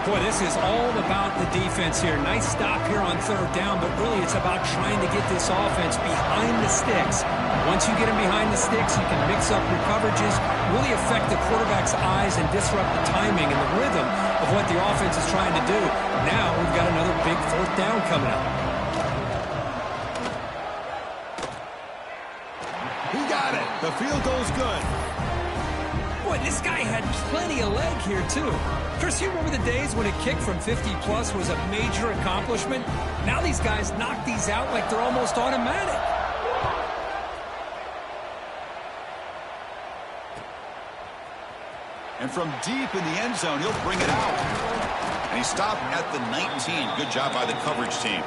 Boy, this is all about the defense here. Nice stop here on third down, but really it's about trying to get this offense behind the sticks. Once you get them behind the sticks, you can mix up your coverages, really affect the quarterback's eyes and disrupt the timing and the rhythm of what the offense is trying to do. Now we've got another big fourth down coming up. He got it. The field goal's good. Boy, this guy had plenty of leg here, too. Chris, you remember the days when a kick from 50-plus was a major accomplishment? Now these guys knock these out like they're almost automatic. And from deep in the end zone, he'll bring it out. And he stopped at the 19. Good job by the coverage team.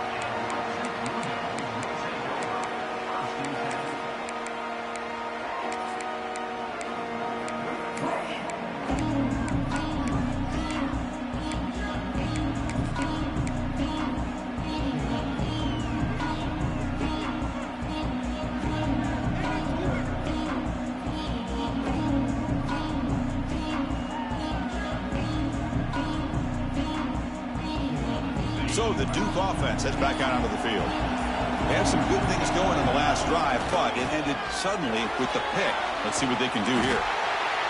So the Duke offense heads back out onto the field. They had some good things going in the last drive, but it ended suddenly with the pick. Let's see what they can do here.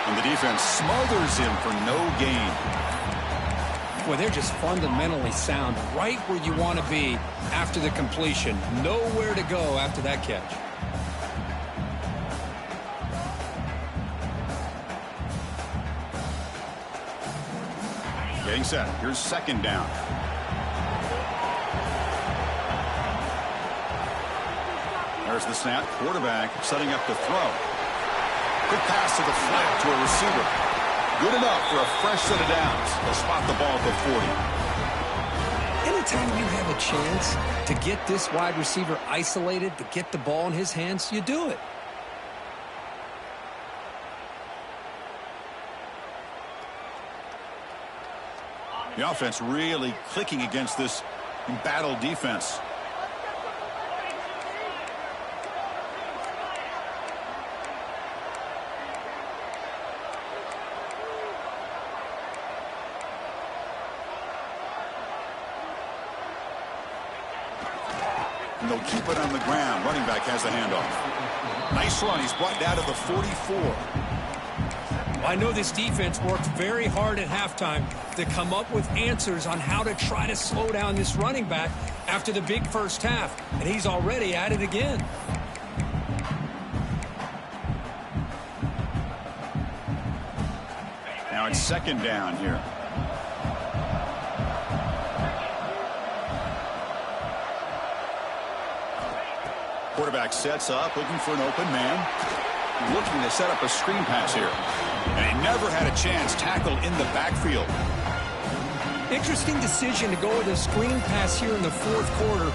And the defense smothers him for no gain. Boy, they're just fundamentally sound right where you want to be after the completion. Nowhere to go after that catch. Getting set. Here's second down. There's the snap. Quarterback setting up to throw. Quick pass to the flat to a receiver. Good enough for a fresh set of downs. They'll spot the ball at the 40. Anytime you have a chance to get this wide receiver isolated, to get the ball in his hands, you do it. The offense really clicking against this embattled defense. And they'll keep it on the ground. Running back has the handoff. Nice run. He's brought down to the 44. I know this defense worked very hard at halftime to come up with answers on how to try to slow down this running back after the big first half, and he's already at it again. Now it's second down here. Quarterback sets up, looking for an open man. Looking to set up a screen pass here. And he never had a chance tackled in the backfield. Interesting decision to go with a screen pass here in the fourth quarter,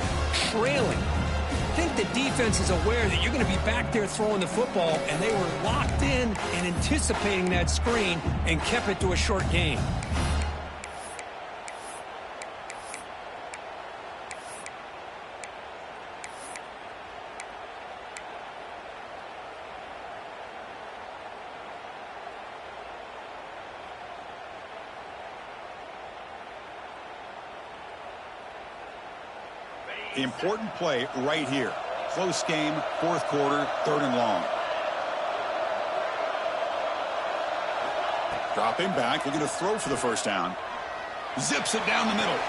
trailing. I think the defense is aware that you're going to be back there throwing the football, and they were locked in and anticipating that screen and kept it to a short gain. The important play right here. Close game, fourth quarter, third and long. Dropping back, looking to throw for the first down. Zips it down the middle.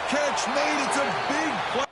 Catch made, it's a big play.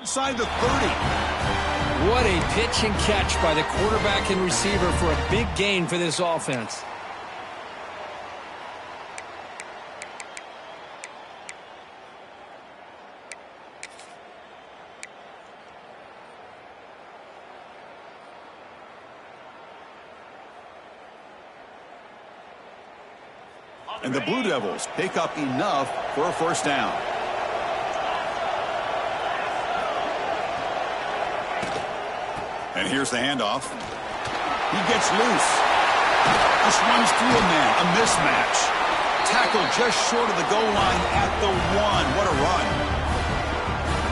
inside the 30. What a pitch and catch by the quarterback and receiver for a big gain for this offense. And the Blue Devils pick up enough for a first down. And here's the handoff. He gets loose. Just runs through a man. A mismatch. Tackle just short of the goal line at the 1. What a run.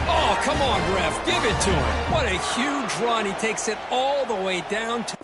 Oh, come on, ref. Give it to him. What a huge run. He takes it all the way down to...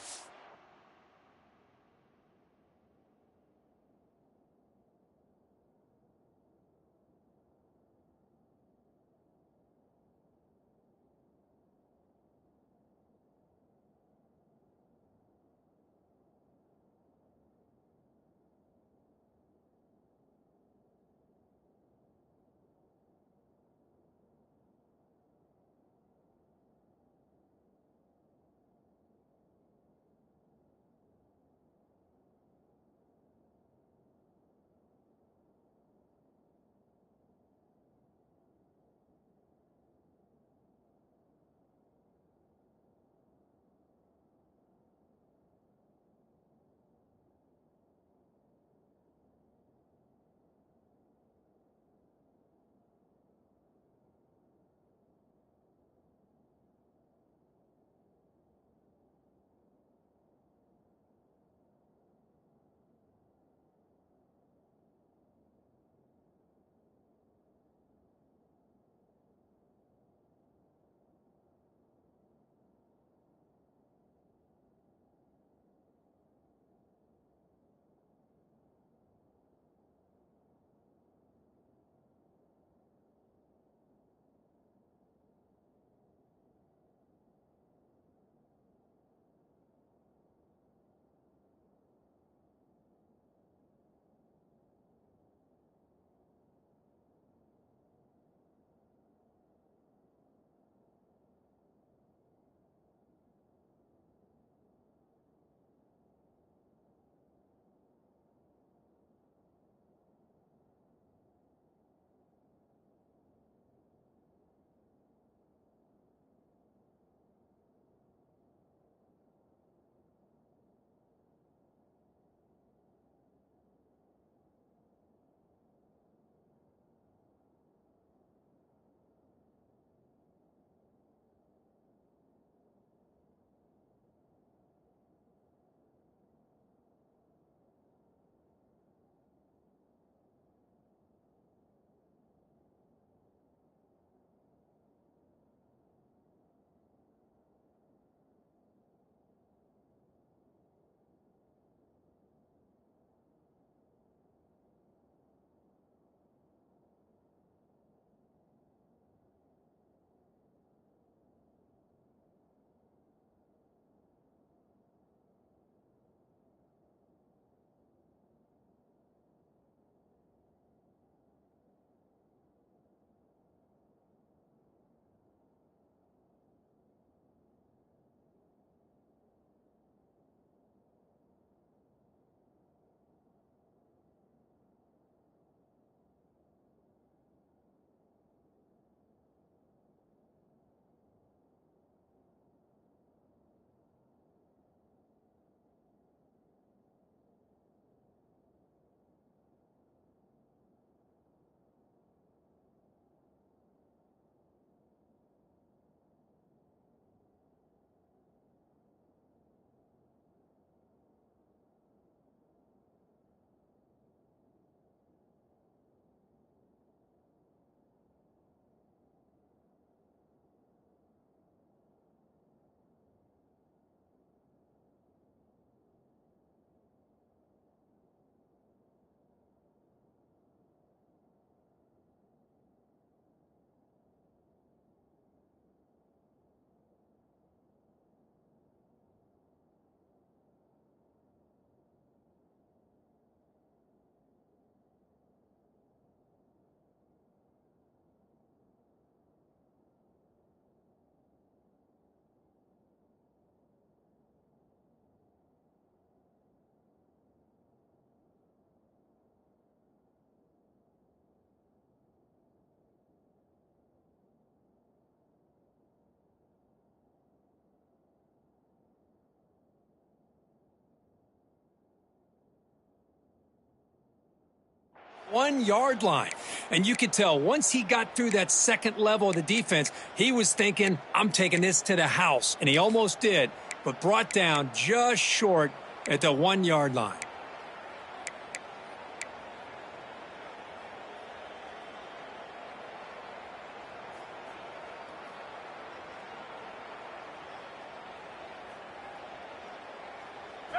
1-yard line. And you could tell once he got through that second level of the defense, he was thinking, I'm taking this to the house. And he almost did, but brought down just short at the 1-yard line.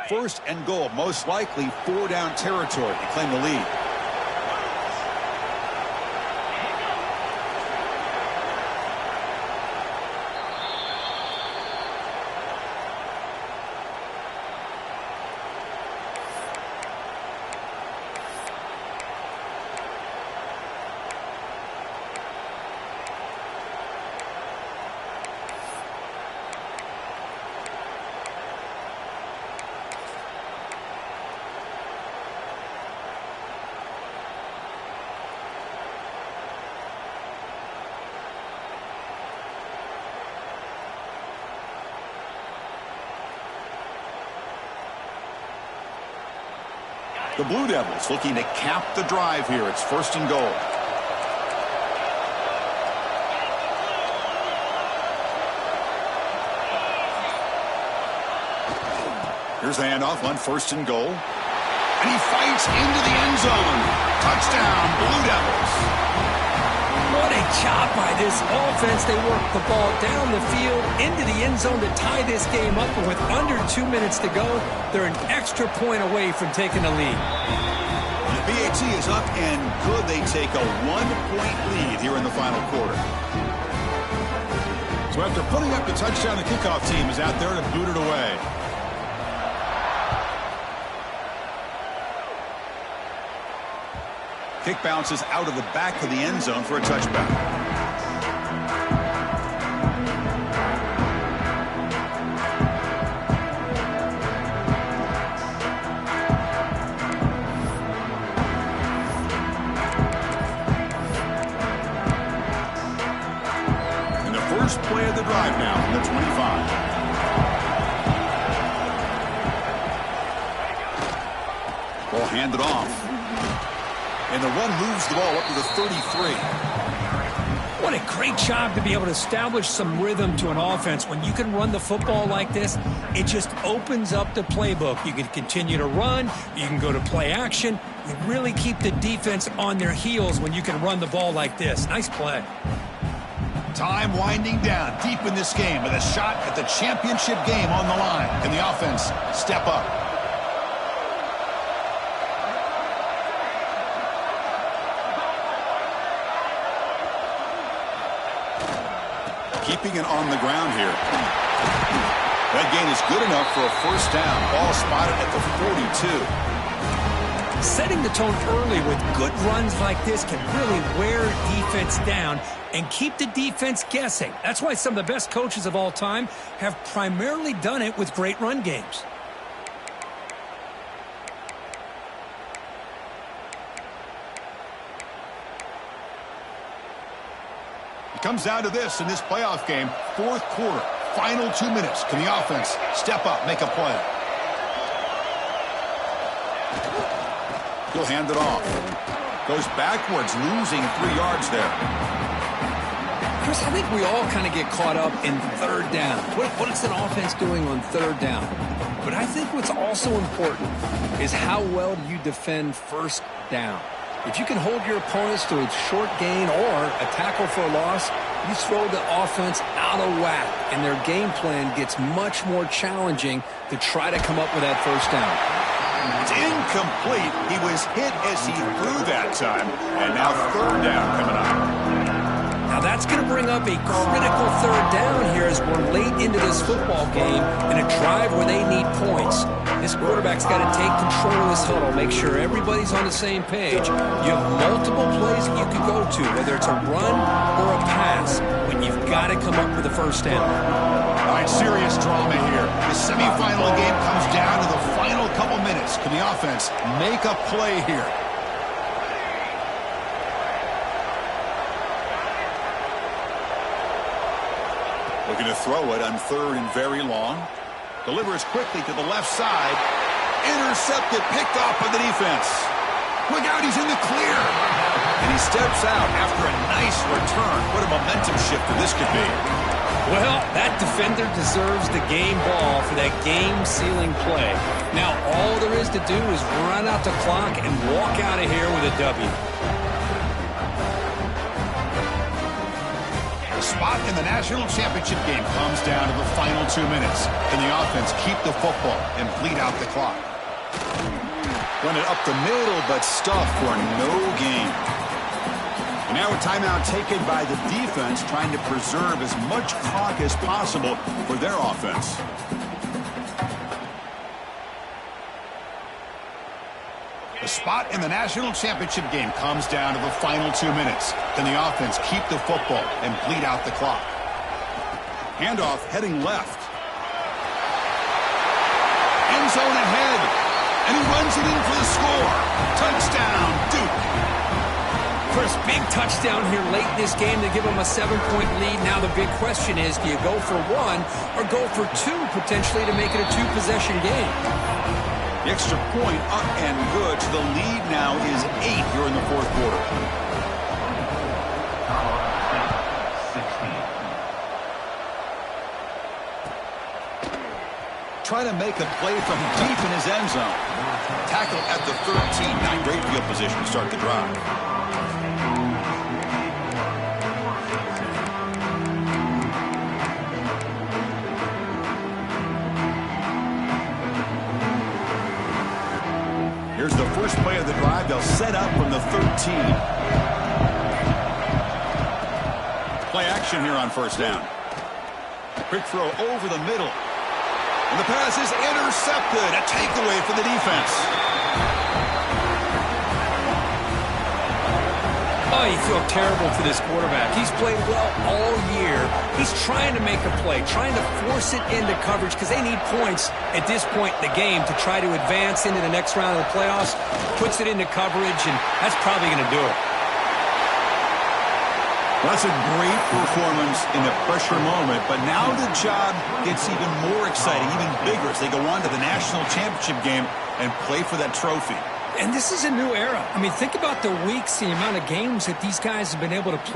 First and goal, most likely 4-down territory to claim the lead. The Blue Devils looking to cap the drive here. It's first and goal. Here's the handoff on first and goal. And he fights into the end zone. Touchdown, Blue Devils. What a job by this offense. They worked the ball down the field into the end zone to tie this game up. And with under 2 minutes to go, they're an extra point away from taking the lead. The BAT is up, and could they take a 1-point lead here in the final quarter? So after putting up the touchdown, the kickoff team is out there to boot it away. Kick bounces out of the back of the end zone for a touchback. And the first play of the drive now from the 25. Ball handed off. And the run moves the ball up to the 33. What a great job to be able to establish some rhythm to an offense. When you can run the football like this, it just opens up the playbook. You can continue to run. You can go to play action. You really keep the defense on their heels when you can run the ball like this. Nice play. Time winding down deep in this game with a shot at the championship game on the line. Can the offense step up? Keeping it on the ground here. That gain is good enough for a first down. Ball spotted at the 42. Setting the tone early with good runs like this can really wear defense down and keep the defense guessing. That's why some of the best coaches of all time have primarily done it with great run games. It comes down to this in this playoff game. Fourth quarter, final 2 minutes. Can the offense step up, make a play? He'll hand it off. Goes backwards, losing 3 yards there. Chris, I think we all kind of get caught up in third down. What is an offense doing on third down? But I think what's also important is how well do you defend first down. If you can hold your opponents to a short gain or a tackle for a loss, you throw the offense out of whack, and their game plan gets much more challenging to try to come up with that first down. It's incomplete. He was hit as he threw that time, and now third down coming up. Now that's going to bring up a critical third down here as we're late into this football game in a drive where they need points. This quarterback's got to take control of this huddle, make sure everybody's on the same page. You have multiple plays that you can go to, whether it's a run or a pass, but you've got to come up with a first down. All right, serious drama here. The semifinal game comes down to the final couple minutes. Can the offense make a play here? Looking to throw it on third and very long. Delivers quickly to the left side. Intercepted, picked off by the defense. Look out, he's in the clear. And he steps out after a nice return. What a momentum shifter this could be. Well, that defender deserves the game ball for that game-sealing play. Now, all there is to do is run out the clock and walk out of here with a W. The spot in the national championship game comes down to the final 2 minutes. Can the offense keep the football and bleed out the clock? Run it up the middle, but stuffed for no gain. And now a timeout taken by the defense, trying to preserve as much clock as possible for their offense. The spot in the national championship game comes down to the final 2 minutes. Can the offense keep the football and bleed out the clock? Handoff heading left. End zone ahead. And he runs it in for the score. Touchdown, Duke. First big touchdown here late in this game to give them a 7-point lead. Now the big question is, do you go for one or go for two potentially to make it a two-possession game? The extra point up and good. So the lead now is 8 here in the fourth quarter. Trying to make a play from deep in his end zone. Tackle at the 13. Not great field position to start the drive. Here's the first play of the drive. They'll set up from the 13. Play action here on first down. Quick throw over the middle. And the pass is intercepted. A takeaway for the defense. Oh, you feel terrible for this quarterback. He's played well all year. He's trying to make a play, trying to force it into coverage because they need points at this point in the game to try to advance into the next round of the playoffs. Puts it into coverage, and that's probably going to do it. Well, that's a great performance in the pressure moment, but now the job gets even more exciting, even bigger as they go on to the national championship game and play for that trophy. And this is a new era. I mean, think about the weeks, the amount of games that these guys have been able to play.